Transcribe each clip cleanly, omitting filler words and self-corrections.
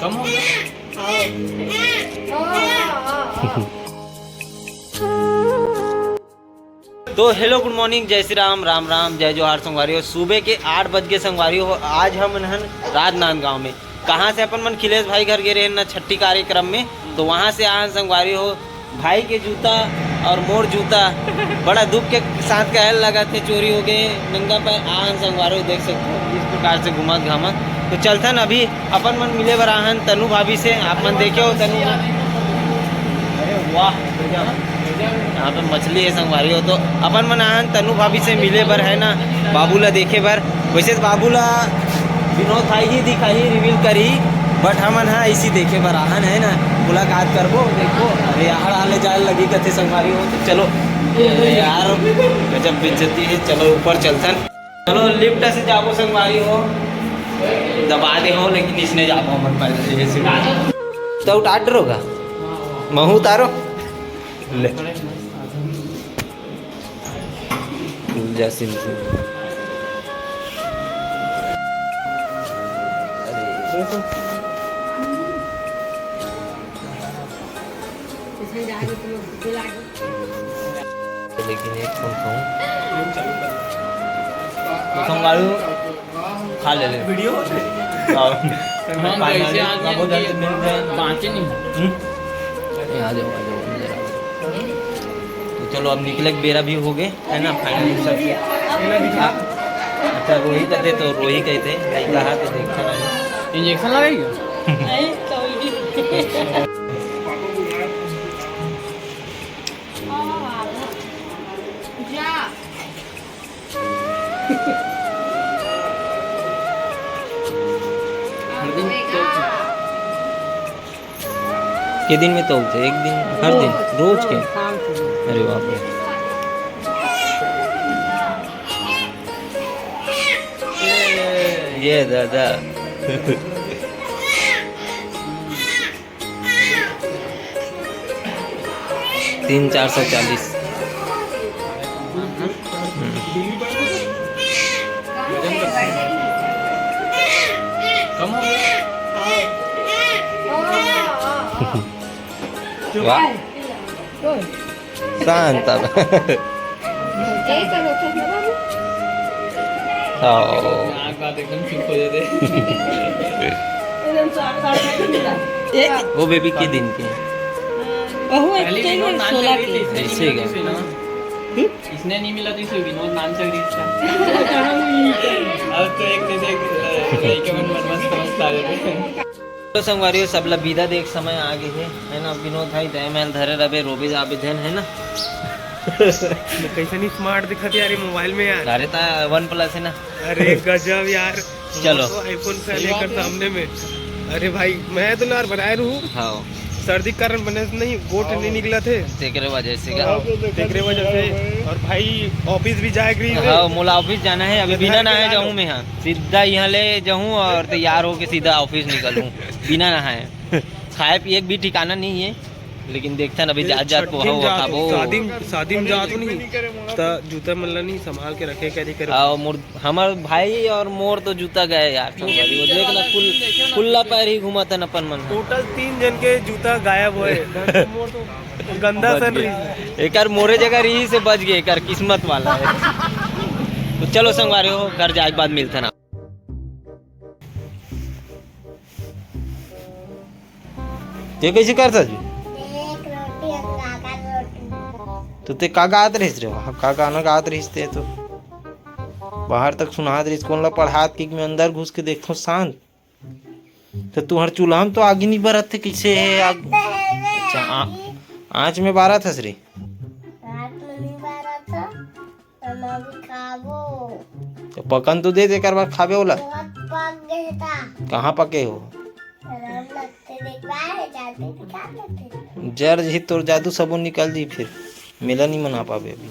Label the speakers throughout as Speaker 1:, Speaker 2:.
Speaker 1: कम हो गया।
Speaker 2: तो हेलो गुड मॉर्निंग, जय श्री राम, राम राम, जय जोहार संगवारी हो। सुबह के 8 बज के संगवारी हो। आज हम नहन राजनांदगांव में, कहाँ से अपन मन खिलेश भाई घर गए रहे न छठी कार्यक्रम में, तो वहाँ से आन संगवारी हो। भाई के जूता और मोर जूता बड़ा दुख के साथ कहल लगा थे चोरी हो गए, नंगा पैर आन संगवारी हो। देख सकते हो इस प्रकार से घुमत घामत। तो चलथन अभी अपन मन मिले बराहन तनु भाभी से। आप मन देखे हो तनु, अरे वाह, यहाँ पे मछली है संगवारी हो। तो अपन मन आहन तनु भाभी से मिले बर है ना, बाबूला देखे बर। वैसे बाबूला विनोद भाई ही दिखाई रिवील करी, बट हमन हाँ इसी देखे बर आहन है ना, मुलाकात करबो। देखो अरे यार आले जाए लगी कथे संगवारी हो। तो चलो यार गजब बेइज्जती है, चलो ऊपर चलतन। चलो लिफ्ट से जाबो संगवारी हो, दबा दे हो लेकिन इसने जाबो मन पर तो उठाट रोगा महू तारो ले जैसी लेकिन एक संगालू खा ले वीडियो आ जाओ। तो चलो अब निकले बेरा भी हो गए है ना फाइनली सब। अच्छा रोही कहते तो रोही कहते नहीं कहा तो देखा
Speaker 1: इंजेक्शन लगेगा।
Speaker 2: के दिन में तोलते एक दिन हर दिन रोज के? अरे बाप रे। ये दादा 3,440।
Speaker 1: कम हो गया।
Speaker 2: वाह शांत अब
Speaker 1: एकदम ठीक हो जाते।
Speaker 2: वो बेबी के दिन के ऐसे
Speaker 1: इसने नहीं मिला तो इसे विनोद नाम से इसका। अब तो एक जैसे समझता है।
Speaker 2: तो संगवारी सब लबीदा देख समय आगे है ना। विनोद भाई दया महल धरे रबे रोबे आवेदन है ना।
Speaker 3: कैसे नहीं स्मार्ट दिखत यार मोबाइल में यार।
Speaker 2: अरे ता OnePlus है ना।
Speaker 3: अरे गजब यार।
Speaker 2: चलो
Speaker 3: आईफोन से लेकर सामने में। अरे भाई मैं तो यार बनाए रहूं।
Speaker 2: हाँ
Speaker 3: सर्दी के कारण बने नहीं, गोट नहीं निकला थे
Speaker 2: तेरे वजह से
Speaker 3: वजह से। और भाई ऑफिस भी जाए गई।
Speaker 2: हाँ मोला ऑफिस जाना है अभी, बिना नहाए जाऊँ मैं। हाँ सीधा यहाँ ले जाऊँ और तैयार होके सीधा ऑफिस निकलूँ बिना नहाए। खाए पिए भी ठिकाना नहीं है, लेकिन देखता अभी जात जात को
Speaker 3: शादी में जात नहीं तो जूता मल्ला नहीं संभाल के रखे कैरी करे।
Speaker 2: हमार भाई और मोर तो जूता गए यार संगवारी वो देख ना, खुला पैर ही घुमा था अपन मन।
Speaker 3: टोटल 3 जन के जूता गायब हुए। तो गंदा सन रही
Speaker 2: एक मोरे जगह रही से बच गए, कर किस्मत वाला है। तो चलो संगवारी हो घर जाए बाद मिलता ना। ते कैसे करता जी? तो ते का गात रहिस रे? का गाना गात रहिस ते तो बाहर तक सुनात रहिस। कौन ला पढ़ात कि मैं अंदर घुस के देखो शांत। तो तुहर चूल्हा में तो आगे नहीं बरत थे कैसे है आग? अच्छा आँच में बारा था श्री तो पकन तो दे कर बाद खाबे वाला। कहाँ पके हो? जर जी तोर जादू सबो निकल जी, फिर मेला नहीं मना पावे अभी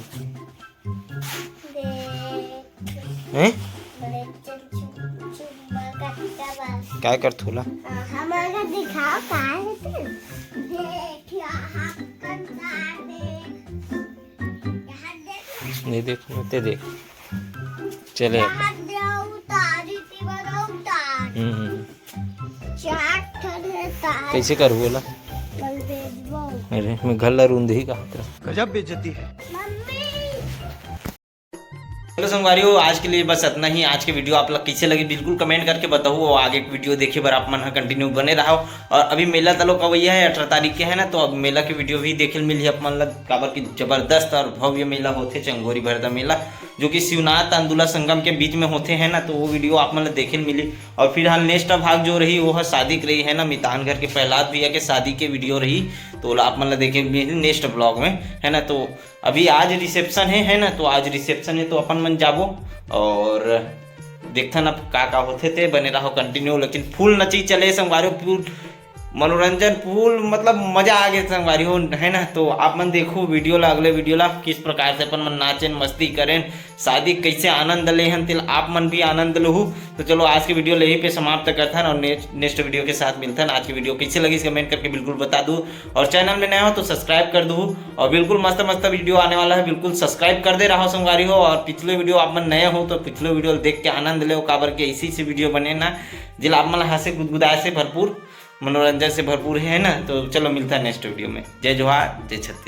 Speaker 2: हैं। क्या कर थोला नहीं देख ते देख चले कैसे कर बोला अरे मैं घर ला रूंधी का
Speaker 3: गजब बेइज्जती है।
Speaker 2: हेलो संगवारियों, आज के लिए बस इतना ही। आज के वीडियो आप लोग कैसे लगे बिल्कुल कमेंट करके बताओ और आगे वीडियो देखे बार आप मन कंटिन्यू बने रहो। और अभी मेला तलो का वही है 18 तारीख के है ना, तो अब मेला के वीडियो भी देखे मिली आप मन लग काबर की जबरदस्त और भव्य मेला होते चंगोरी भरदा मेला, जो कि शिवनाथ अंदुला संगम के बीच में होते हैं ना, तो वो वीडियो आप मन देखे मिली। और फिलहाल नेक्स्ट भाग जो रही वो शादी की रही है ना, मितान घर के प्रहलाद भैया के शादी के वीडियो रही, तो आप मन देखे मिली नेक्स्ट ब्लॉग में है ना। तो अभी आज रिसेप्शन है ना, तो आज रिसेप्शन है तो अपन मन जाबो और देखथन अब का होते थे। बने रहो कंटिन्यू, लेकिन फुल नची चले संगवारियों, फुल मनोरंजन फुल मतलब मजा आ गया संगवारियों है ना। तो आप मन देखो वीडियो ला, अगले वीडियो ला किस प्रकार से अपन मन नाचें मस्ती करें, शादी कैसे आनंद ले हन तिल आप मन भी आनंद लहू। तो चलो आज की वीडियो यहीं पे समाप्त करथन और नेक्स्ट वीडियो के साथ मिलथन। आज की वीडियो कैसे लगी कमेंट करके बिल्कुल बता दो, और चैनल में नया हो तो सब्सक्राइब कर दो। और बिल्कुल मस्त मस्त वीडियो आने वाला है, बिल्कुल सब्सक्राइब कर दे रहा हो संगवारी हो। और पिछले वीडियो आप मन नए हो तो पिछले वीडियो देख के आनंद ले, काबर के इसी से वीडियो बने ना जिला आप मन हंसे गुदगुदाए से भरपूर मनोरंजन से भरपूर है ना। तो चलो मिलता है नेक्स्ट वीडियो में। जय जोहार, जय छत्तीसगढ़।